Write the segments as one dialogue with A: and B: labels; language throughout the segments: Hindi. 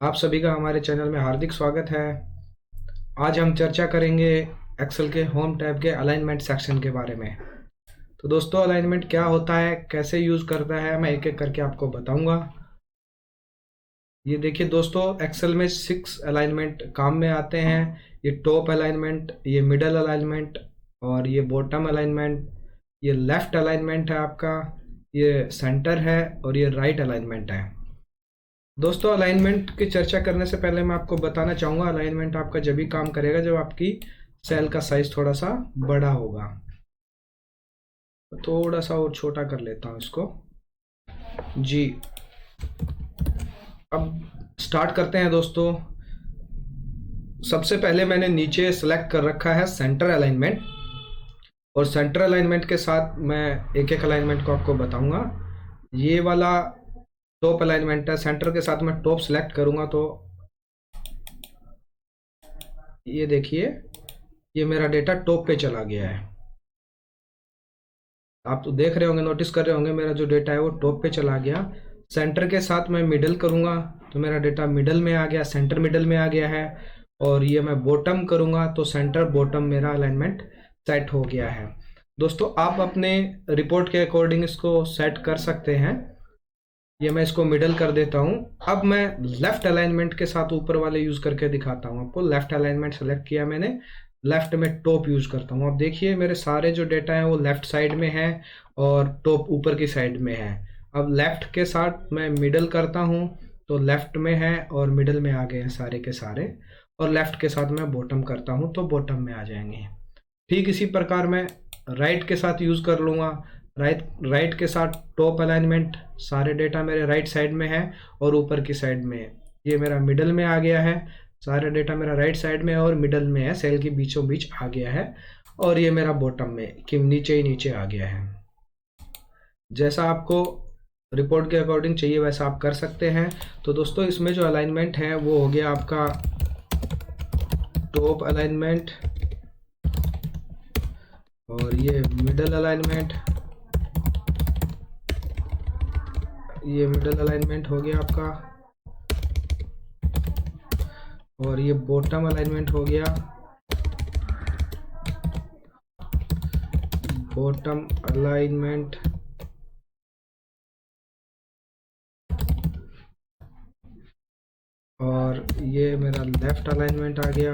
A: आप सभी का हमारे चैनल में हार्दिक स्वागत है। आज हम चर्चा करेंगे एक्सेल के होम टैब के अलाइनमेंट सेक्शन के बारे में। तो दोस्तों, अलाइनमेंट क्या होता है, कैसे यूज़ करता है, मैं एक एक करके आपको बताऊंगा। ये देखिए दोस्तों, एक्सेल में 6 अलाइनमेंट काम में आते हैं। ये टॉप अलाइनमेंट, ये मिडल अलाइनमेंट, और ये बॉटम अलाइनमेंट, ये लेफ्ट अलाइनमेंट है आपका, ये सेंटर है, और ये राइट अलाइनमेंट है। दोस्तों, अलाइनमेंट की चर्चा करने से पहले मैं आपको बताना चाहूँगा, अलाइनमेंट आपका जब भी काम करेगा जब आपकी सेल का साइज थोड़ा सा बड़ा होगा। थोड़ा सा और छोटा कर लेता हूँ इसको जी। अब स्टार्ट करते हैं दोस्तों। सबसे पहले मैंने नीचे सेलेक्ट कर रखा है सेंटर अलाइनमेंट, और सेंटर अलाइनमेंट के साथ मैं एक एक अलाइनमेंट को आपको बताऊंगा। ये वाला टॉप अलाइनमेंट है, सेंटर के साथ मैं टॉप सेलेक्ट करूंगा तो ये देखिए, ये मेरा डेटा टॉप पे चला गया है। आप तो देख रहे होंगे, नोटिस कर रहे होंगे, मेरा जो डेटा है वो टॉप पे चला गया। सेंटर के साथ मैं मिडल करूंगा तो मेरा डेटा मिडल में आ गया, सेंटर मिडल में आ गया है। और ये मैं बॉटम करूंगा तो सेंटर बॉटम मेरा अलाइनमेंट सेट हो गया है। दोस्तों, आप अपने रिपोर्ट के अकॉर्डिंग इसको सेट कर सकते हैं। ये मैं इसको मिडल कर देता हूँ। अब मैं लेफ्ट अलाइनमेंट के साथ ऊपर वाले यूज करके दिखाता हूँ आपको। लेफ्ट अलाइनमेंट सेलेक्ट किया मैंने, लेफ्ट में टॉप यूज करता हूँ। अब देखिए, मेरे सारे जो डेटा है वो लेफ्ट साइड में है और टॉप ऊपर की साइड में है। अब लेफ्ट के साथ मैं मिडल करता हूँ तो लेफ्ट में है और मिडल में आ गए हैं सारे के सारे, और लेफ्ट के साथ मैं बॉटम करता हूँ तो बॉटम में आ जाएंगे। ठीक इसी प्रकार मैं राइट के साथ यूज कर लूंगा। राइट के साथ टॉप अलाइनमेंट, सारे डेटा मेरे राइट साइड में है और ऊपर की साइड में है। ये मेरा मिडल में आ गया है, सारा डेटा मेरा राइट साइड में है और मिडल में है, सेल के बीचों बीच आ गया है। और ये मेरा बॉटम में कि नीचे ही नीचे आ गया है। जैसा आपको रिपोर्ट के अकॉर्डिंग चाहिए वैसा आप कर सकते हैं। तो दोस्तों, इसमें जो अलाइनमेंट है वो हो गया आपका टॉप अलाइनमेंट, और ये मिडल अलाइनमेंट, ये मिडल अलाइनमेंट हो गया आपका, और ये बॉटम अलाइनमेंट हो गया, बॉटम अलाइनमेंट, और ये मेरा लेफ्ट अलाइनमेंट आ गया,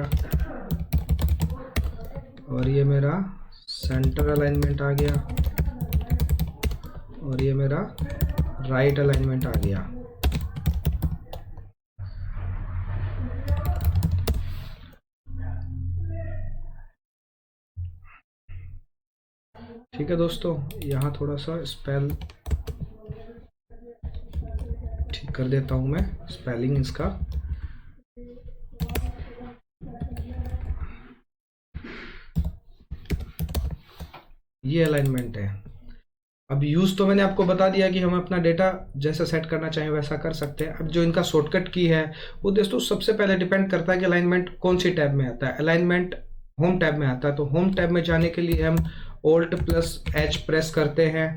A: और ये मेरा सेंटर अलाइनमेंट आ गया, और ये मेरा राइट अलाइनमेंट आ गया। ठीक है दोस्तों, यहाँ थोड़ा सा स्पेल ठीक कर देता हूँ मैं, स्पेलिंग इसका। ये अलाइनमेंट है। अब यूज तो मैंने आपको बता दिया कि हम अपना डेटा जैसा सेट करना चाहें वैसा कर सकते हैं। अब जो इनका शॉर्टकट की है वो दोस्तों सबसे पहले डिपेंड करता है कि अलाइनमेंट कौन सी टैब में आता है। अलाइनमेंट होम टैब में आता है तो होम टैब में जाने के लिए हम Alt+H प्रेस करते हैं।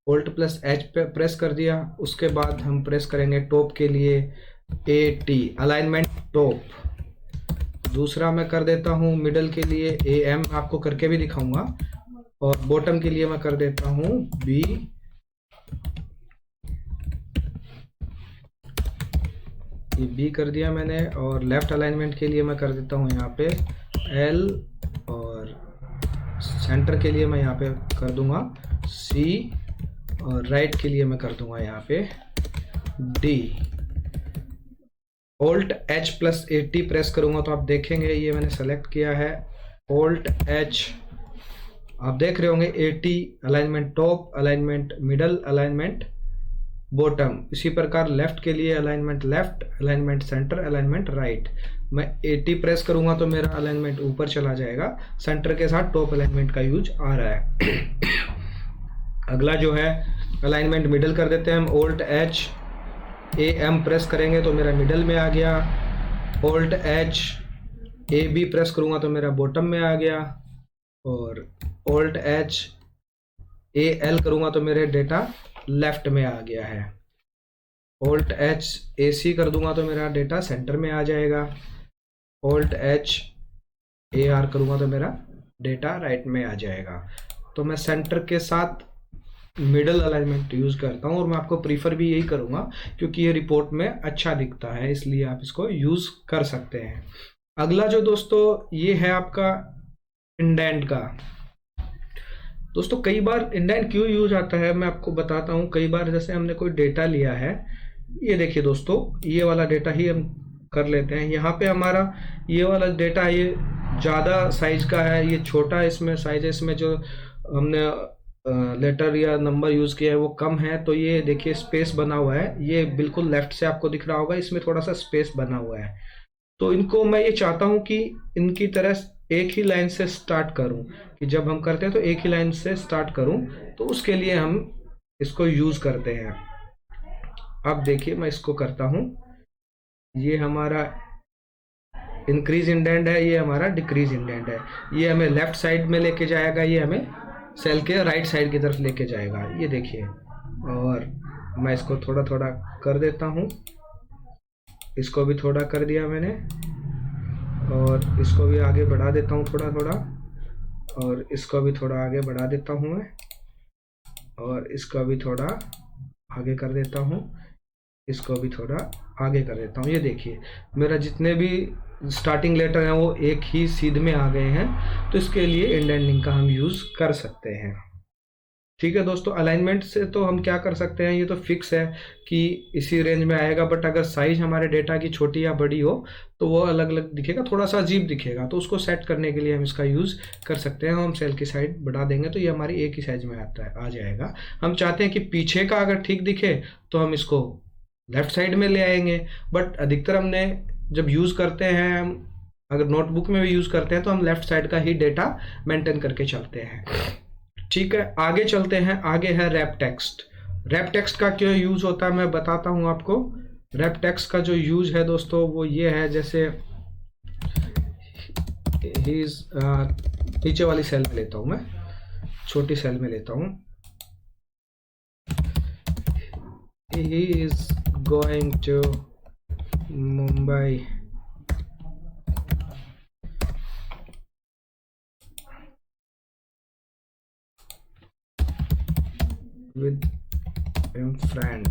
A: Alt+H प्रेस कर दिया, उसके बाद हम प्रेस करेंगे टॉप के लिए AT, अलाइनमेंट टॉप। दूसरा मैं कर देता हूँ मिडल के लिए AM, आपको करके भी दिखाऊंगा। और बॉटम के लिए मैं कर देता हूं B, ये B कर दिया मैंने। और लेफ्ट अलाइनमेंट के लिए मैं कर देता हूं यहाँ पे L, और सेंटर के लिए मैं यहाँ पे कर दूंगा C, और राइट के लिए मैं कर दूंगा यहाँ पे D। Alt+H प्रेस करूंगा तो आप देखेंगे ये मैंने सेलेक्ट किया है Alt+H। आप देख रहे होंगे AT, alignment top, alignment middle, alignment bottom. इसी प्रकार लेफ्ट के लिए alignment left, alignment centre, alignment right. मैं AT प्रेस करूंगा तो मेरा अलाइनमेंट ऊपर चला जाएगा, सेंटर के साथ टॉप अलाइनमेंट का यूज आ रहा है। अगला जो है अलाइनमेंट मिडल कर देते हैं हम। Alt+H AM प्रेस करेंगे तो मेरा मिडल में आ गया। Alt+H AB प्रेस करूंगा तो मेरा बॉटम में आ गया। और Alt+H AL करूंगा तो मेरे डेटा लेफ्ट में आ गया है। Alt H AC कर दूंगा तो मेरा डेटा सेंटर में आ जाएगा। Alt H AR करूंगा तो मेरा डेटा राइट में आ जाएगा। तो मैं सेंटर के साथ मिडल अलाइनमेंट यूज करता हूं और मैं आपको प्रीफर भी यही करूंगा क्योंकि ये रिपोर्ट में अच्छा दिखता है, इसलिए आप इसको यूज कर सकते हैं। अगला जो दोस्तों ये है आपका इंडेंट का। दोस्तों कई बार इंडेंट क्यों यूज आता है मैं आपको बताता हूँ। कई बार जैसे हमने कोई डेटा लिया है, ये देखिए दोस्तों, ये वाला डेटा ही हम कर लेते हैं। यहाँ पे हमारा ये वाला डेटा ये ज़्यादा साइज का है, ये छोटा इसमें साइज है, इसमें जो हमने लेटर या नंबर यूज़ किया है वो कम है। तो ये देखिए स्पेस बना हुआ है, ये बिल्कुल लेफ्ट से आपको दिख रहा होगा, इसमें थोड़ा सा स्पेस बना हुआ है। तो इनको मैं ये चाहता हूँ कि इनकी तरह एक ही लाइन से स्टार्ट करूँ, कि जब हम करते हैं तो एक ही लाइन से स्टार्ट करूँ, तो उसके लिए हम इसको यूज़ करते हैं। अब देखिए मैं इसको करता हूँ, ये हमारा इंक्रीज इंडेंट है, ये हमारा डिक्रीज इंडेंट है। ये हमें लेफ्ट साइड में लेके जाएगा, ये हमें सेल के राइट साइड की तरफ लेके जाएगा, ये देखिए। और मैं इसको थोड़ा थोड़ा कर देता हूँ, इसको भी थोड़ा कर दिया मैंने, और इसको भी आगे बढ़ा देता हूँ थोड़ा थोड़ा, और इसको भी थोड़ा आगे बढ़ा देता हूँ मैं, और इसको भी थोड़ा आगे कर देता हूँ, इसको भी थोड़ा आगे कर देता हूँ। ये देखिए मेरा जितने भी स्टार्टिंग लेटर हैं वो एक ही सीध में आ गए हैं। तो इसके लिए इंडेंटिंग का हम यूज़ कर सकते हैं। ठीक है दोस्तों, अलाइनमेंट से तो हम क्या कर सकते हैं, ये तो फिक्स है कि इसी रेंज में आएगा, बट अगर साइज हमारे डेटा की छोटी या बड़ी हो तो वो अलग अलग दिखेगा, थोड़ा सा अजीब दिखेगा। तो उसको सेट करने के लिए हम इसका यूज़ कर सकते हैं। हम सेल की साइड बढ़ा देंगे तो ये हमारी एक ही साइज में आ जाएगा। हम चाहते हैं कि पीछे का अगर ठीक दिखे तो हम इसको लेफ्ट साइड में ले आएंगे, बट अधिकतर हमने जब यूज़ करते हैं, हम अगर नोटबुक में भी यूज़ करते हैं तो हम लेफ्ट साइड का ही डेटा मेंटेन करके चलते हैं। ठीक है, आगे चलते हैं। आगे है रैप टेक्स्ट। रैप टेक्स्ट का क्यों यूज होता है मैं बताता हूं आपको। रैप टेक्स्ट का जो यूज है दोस्तों वो ये है, जैसे नीचे वाली सेल में लेता हूं मैं, छोटी सेल में लेता हूं। He is going to Mumbai with friend.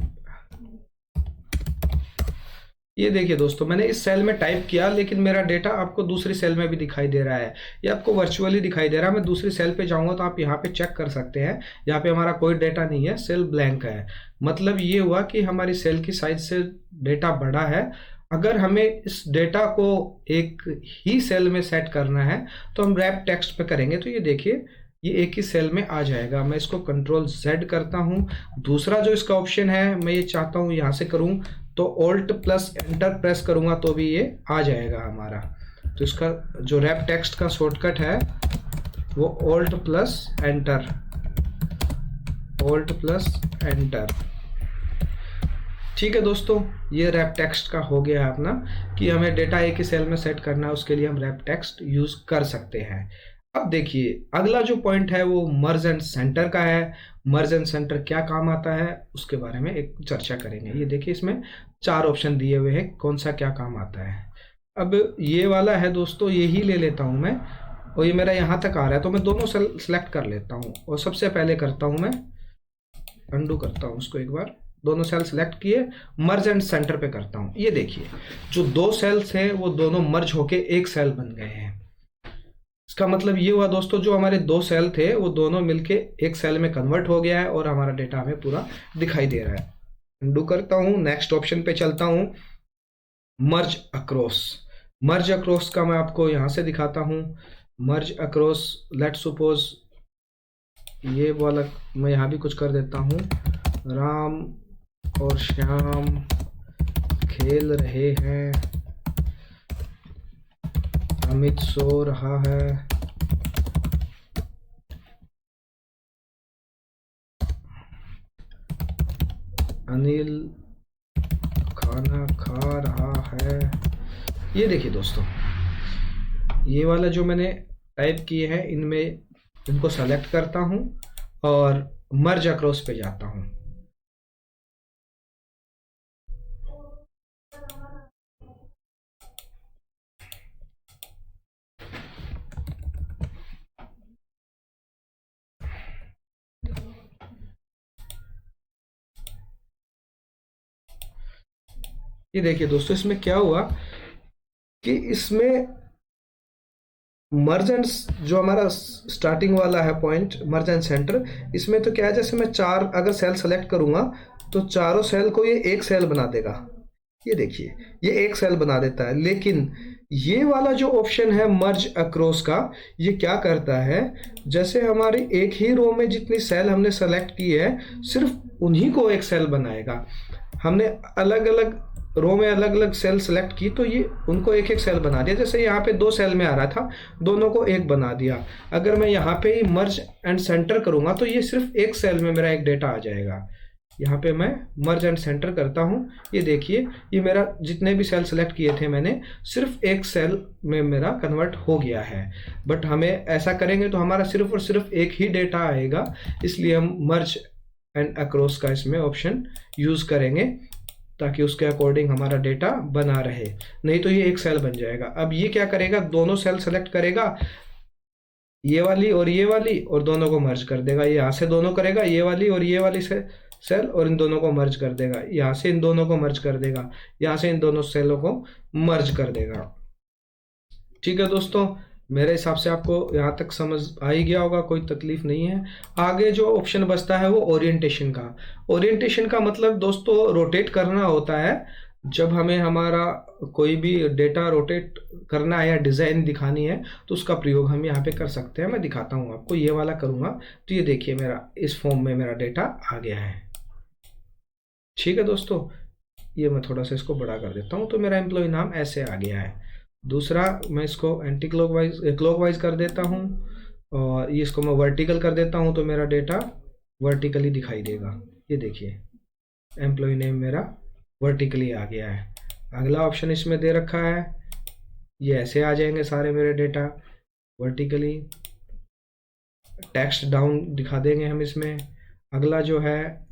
A: ये देखिए दोस्तों, मैंने इस सेल में टाइप किया लेकिन मेरा डेटा आपको दूसरी सेल में भी दिखाई दे रहा है। ये आपको वर्चुअली दिखाई दे रहा है। मैं दूसरी सेल पे जाऊंगा तो आप यहाँ पे चेक कर सकते हैं, यहाँ पे हमारा कोई डेटा नहीं है, सेल ब्लैंक है। मतलब ये हुआ कि हमारी सेल की साइज से डेटा बड़ा है। अगर हमें इस डेटा को एक ही सेल में सेट करना है तो हम रैप टेक्स्ट पे करेंगे। तो ये देखिए ये एक ही सेल में आ जाएगा। मैं इसको कंट्रोल Z करता हूँ। दूसरा जो इसका ऑप्शन है, मैं ये चाहता हूँ यहाँ से करूँ तो Alt प्लस एंटर प्रेस करूँगा तो भी ये आ जाएगा हमारा। तो इसका जो रैप टेक्स्ट का शॉर्टकट है वो Alt plus enter, Alt plus enter. ठीक है दोस्तों, ये रैप टेक्स्ट का हो गया है अपना, कि हमें डेटा एक ही सेल में सेट करना है, उसके लिए हम रैप टेक्स्ट यूज कर सकते हैं। अब देखिए अगला जो पॉइंट है वो मर्ज एंड सेंटर का है। मर्ज एंड सेंटर क्या काम आता है उसके बारे में एक चर्चा करेंगे। ये देखिए इसमें 4 ऑप्शन दिए हुए हैं, कौन सा क्या काम आता है। अब ये वाला है दोस्तों, ये ही ले लेता हूं मैं, और ये मेरा यहाँ तक आ रहा है तो मैं दोनों सेल सेलेक्ट कर लेता हूँ। और सबसे पहले करता हूँ मैं अंडू करता हूँ उसको एक बार, दोनों सेल सेलेक्ट किए, मर्ज एंड सेंटर पे करता हूँ। ये देखिए जो 2 सेल्स हैं वो दोनों मर्ज होके एक सेल बन गए हैं। इसका मतलब ये हुआ दोस्तों, जो हमारे 2 सेल थे वो दोनों मिलके एक सेल में कन्वर्ट हो गया है और हमारा डेटा हमें पूरा दिखाई दे रहा है। अंडू करता हूँ, नेक्स्ट ऑप्शन पे चलता हूँ, मर्ज अक्रॉस। मर्ज अक्रॉस का मैं आपको यहाँ से दिखाता हूँ। मर्ज अक्रॉस, लेट सपोज ये वाला मैं यहाँ भी कुछ कर देता हूँ, राम और श्याम खेल रहे हैं, अमित सो रहा है, अनिल खाना खा रहा है। ये देखिए दोस्तों, ये वाला जो मैंने टाइप किए हैं इनमें इनको सेलेक्ट करता हूं और मर्ज अक्रॉस पे जाता हूं। ये देखिए दोस्तों, इसमें क्या हुआ कि इसमें मर्ज एंड, जो हमारा स्टार्टिंग वाला है पॉइंट मर्ज एंड सेंटर, इसमें तो क्या है, जैसे मैं 4 अगर सेल सेलेक्ट करूंगा तो चारों सेल को ये एक सेल बना देगा। ये देखिए, ये एक सेल बना देता है। लेकिन ये वाला जो ऑप्शन है मर्ज अक्रॉस का, ये क्या करता है, जैसे हमारी एक ही रो में जितनी सेल हमने सेलेक्ट की है, सिर्फ उन्हीं को एक सेल बनाएगा। हमने अलग अलग रो में अलग अलग सेल सेलेक्ट की तो ये उनको एक एक सेल बना दिया। जैसे यहाँ पे 2 सेल में आ रहा था, दोनों को एक बना दिया। अगर मैं यहाँ पे ही मर्ज एंड सेंटर करूंगा तो ये सिर्फ एक सेल में मेरा एक डेटा आ जाएगा। यहाँ पे मैं मर्ज एंड सेंटर करता हूँ, ये देखिए, ये मेरा जितने भी सेल सेलेक्ट किए थे मैंने, सिर्फ एक सेल में मेरा कन्वर्ट हो गया है। बट हमें ऐसा करेंगे तो हमारा सिर्फ और सिर्फ एक ही डेटा आएगा, इसलिए हम मर्ज एंड अक्रॉस का इसमें ऑप्शन यूज करेंगे ताकि उसके अकॉर्डिंग हमारा डेटा बना रहे, नहीं तो ये एक सेल बन जाएगा। अब ये क्या करेगा, दोनों सेल सेलेक्ट करेगा, ये वाली और ये वाली, और दोनों को मर्ज कर देगा। यहाँ से दोनों करेगा, ये वाली और ये वाली से सेल, और इन दोनों को मर्ज कर देगा। यहाँ से इन दोनों को मर्ज कर देगा, यहाँ से इन दोनों सेलों को मर्ज कर देगा। ठीक है दोस्तों, मेरे हिसाब से आपको यहाँ तक समझ आ ही गया होगा, कोई तकलीफ नहीं है। आगे जो ऑप्शन बचता है वो ओरिएंटेशन का। ओरिएंटेशन का मतलब दोस्तों रोटेट करना होता है। जब हमें हमारा कोई भी डेटा रोटेट करना है या डिज़ाइन दिखानी है तो उसका प्रयोग हम यहाँ पे कर सकते हैं। मैं दिखाता हूँ आपको, ये वाला करूँगा तो ये देखिए मेरा इस फॉर्म में मेरा डेटा आ गया है। ठीक है दोस्तों, ये मैं थोड़ा सा इसको बड़ा कर देता हूँ तो मेरा एम्प्लॉय नाम ऐसे आ गया है। दूसरा, मैं इसको एंटी क्लॉकवाइज कर देता हूँ, और ये इसको मैं वर्टिकल कर देता हूँ तो मेरा डेटा वर्टिकली दिखाई देगा। ये देखिए, एम्प्लॉय नेम मेरा वर्टिकली आ गया है। अगला ऑप्शन इसमें दे रखा है, ये ऐसे आ जाएंगे सारे मेरे डेटा वर्टिकली। टेक्स्ट डाउन दिखा देंगे हम इसमें। अगला जो है,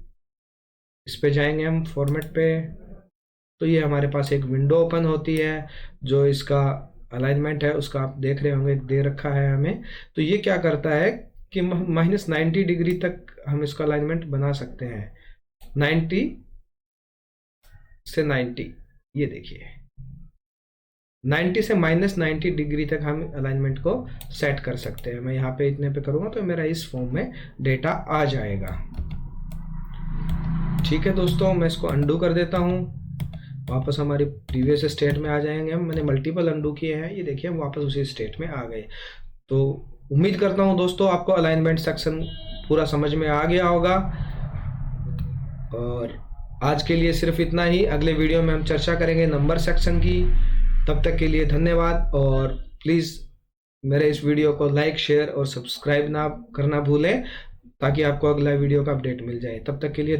A: इस पे जाएंगे हम फॉर्मेट पे, तो ये हमारे पास एक विंडो ओपन होती है, जो इसका अलाइनमेंट है उसका आप देख रहे होंगे, दे रखा है हमें। तो ये क्या करता है कि -90 डिग्री तक हम इसका अलाइनमेंट बना सकते हैं, 90 से 90। ये देखिए, 90 से -90 डिग्री तक हम अलाइनमेंट को सेट कर सकते हैं। मैं यहाँ पे इतने पे करूँगा तो मेरा इस फॉर्म में डेटा आ जाएगा। ठीक है दोस्तों, मैं इसको अंडू कर देता हूँ, वापस हमारी प्रीवियस स्टेट में आ जाएंगे हम। मैंने मल्टीपल अंडू किए हैं, ये देखिए हम वापस उसी स्टेट में आ गए। तो उम्मीद करता हूँ दोस्तों आपको अलाइनमेंट सेक्शन पूरा समझ में आ गया होगा। और आज के लिए सिर्फ इतना ही। अगले वीडियो में हम चर्चा करेंगे नंबर सेक्शन की। तब तक के लिए धन्यवाद, और प्लीज़ मेरे इस वीडियो को लाइक, शेयर और सब्सक्राइब ना करना भूलें ताकि आपको अगला वीडियो का अपडेट मिल जाए। तब तक के लिए